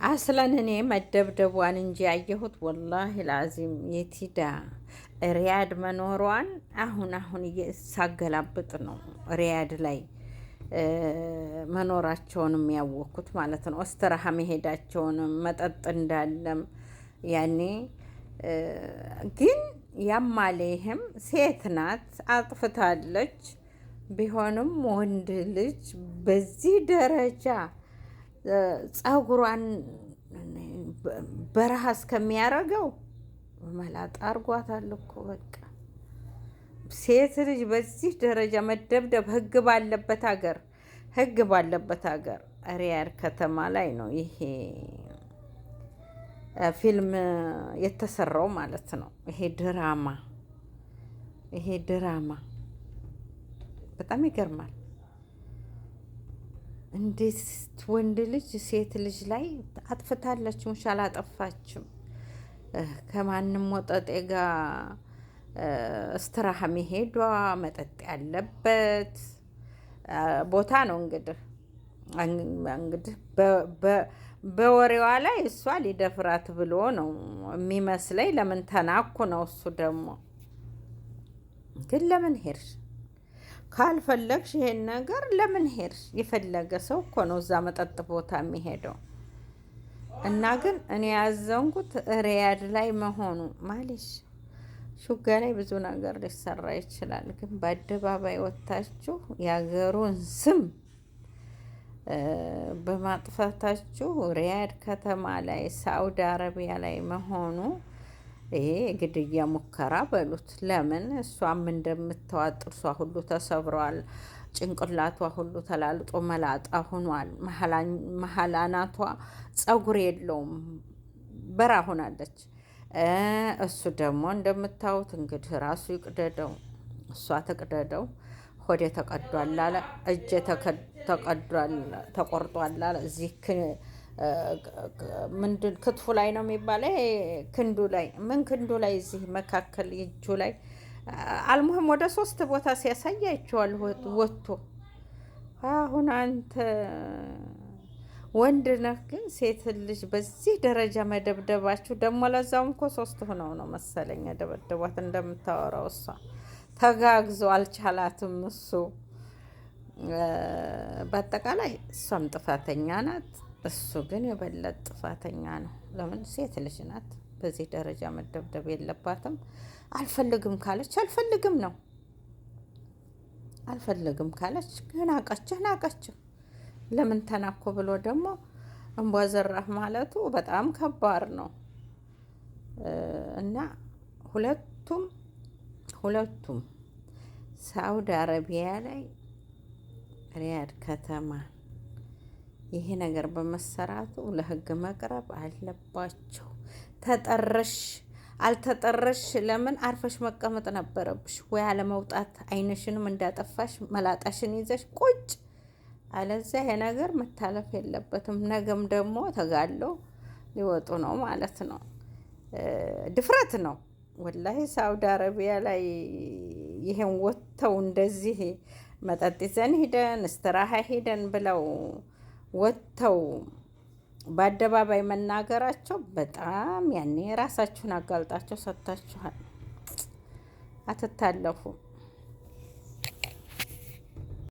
አስለን እኔ መደብደቧን እንጂ ያየሁት ወላሂ ላዚም የቲዳ ሪያድ መኖሯን አሁን ሳገላብጥ ነው ሪያድ ላይ መኖራቸውንም ያወቅኩት ማለት ነው። እስትራሃ መሄዳቸውንም መጠጥ እንዳለም ያኔ ግን ያማሌህም ሴት ናት፣ አጥፍታለች። ቢሆንም ወንድ ልጅ በዚህ ደረጃ ጸጉሯን በረሃ እስከሚያረገው መላጣ አርጓታል እኮ በቃ። ሴት ልጅ በዚህ ደረጃ መደብደብ ህግ ባለበት ሀገር ሪያድ ከተማ ላይ ነው ይሄ ፊልም የተሰራው ማለት ነው። ይሄ ድራማ በጣም ይገርማል። እንዴት ወንድ ልጅ ሴት ልጅ ላይ አጥፍታለች፣ ሙሽ አላጠፋችም። ከማንም ወጠጤ ጋር እስትራሃ መሄዷ መጠጥ ያለበት ቦታ ነው። እንግዲህ በወሬዋ ላይ እሷ ሊደፍራት ብሎ ነው የሚመስለኝ። ለምን ተናኩ ነው እሱ ደግሞ። ግን ለምን ሄድሽ? ካልፈለግሽ ይሄን ነገር ለምን ሄድሽ? የፈለገ ሰው እኮ ነው እዛ መጠጥ ቦታ የሚሄደው። እና ግን እኔ ያዘንኩት ሪያድ ላይ መሆኑ ማለሽ ሹጋ ላይ ብዙ ነገር ሊሰራ ይችላል። ግን በአደባባይ ወጥታችሁ የሀገሩን ስም በማጥፋታችሁ ሪያድ ከተማ ላይ ሳውዲ አረቢያ ላይ መሆኑ ይሄ ግድያ ሙከራ በሉት። ለምን እሷም እንደምታዋጥ ጥርሷ ሁሉ ተሰብሯል፣ ጭንቅላቷ ሁሉ ተላልጦ መላጣ ሆኗል። መሀል አናቷ ጸጉር የለውም፣ በራ ሆናለች። እሱ ደግሞ እንደምታዩት እንግዲህ ራሱ ይቅደደው፣ እሷ ተቅደደው። ሆዴ ተቀዷል አለ፣ እጄ ተቀዷል ተቆርጧል አለ። እዚህ ምንድን ክትፉ ላይ ነው የሚባለው፣ ክንዱ ላይ ክንዱ ላይ እዚህ መካከል እጁ ላይ አልሙህም ወደ 3 ቦታ ሲያሳይ አይቼዋለሁ ወጥቶ። አሁን አንተ ወንድ ነህ፣ ግን ሴት ልጅ በዚህ ደረጃ መደብደባችሁ ደግሞ ለዛውም እኮ 3 ሆነው ነው መሰለኝ የደበደቧት። እንደምታወራው እሷ ተጋግዞ አልቻላትም እሱ። በአጠቃላይ እሷም ጥፋተኛ ናት፣ እሱ ግን የበለጠ ጥፋተኛ ነው። ለምን ሴት ልጅ ናት፣ በዚህ ደረጃ መደብደብ የለባትም። አልፈልግም ካለች አልፈልግም ነው። አልፈልግም ካለች ግን ናቀችህ። ለምን ተናኮ ብሎ ደግሞ እንቧ ዘራህ ማለቱ በጣም ከባድ ነው። እና ሁለቱም ሳውዲ አረቢያ ላይ ሪያድ ከተማ ይሄ ነገር በመሰራቱ ለህግ መቅረብ አለባቸው። ተጠረሽ አልተጠረሽ ለምን አርፈሽ መቀመጥ ነበረብሽ ወይ አለመውጣት፣ አይንሽንም እንዳጠፋሽ መላጣሽን ይዘሽ ቁጭ። አለዚያ ይሄ ነገር መታለፍ የለበትም። ነገም ደግሞ ተጋሎ ሊወጡ ነው ማለት ነው። ድፍረት ነው ወላሂ። ሳውዲ አረቢያ ላይ ይሄን ወጥተው እንደዚህ መጠጥ ይዘን ሂደን እስትራሃ ሂደን ብለው ወጥተው በአደባባይ መናገራቸው በጣም ያኔ ራሳችሁን አጋልጣቸው ሰጥታችኋል። አትታለፉ።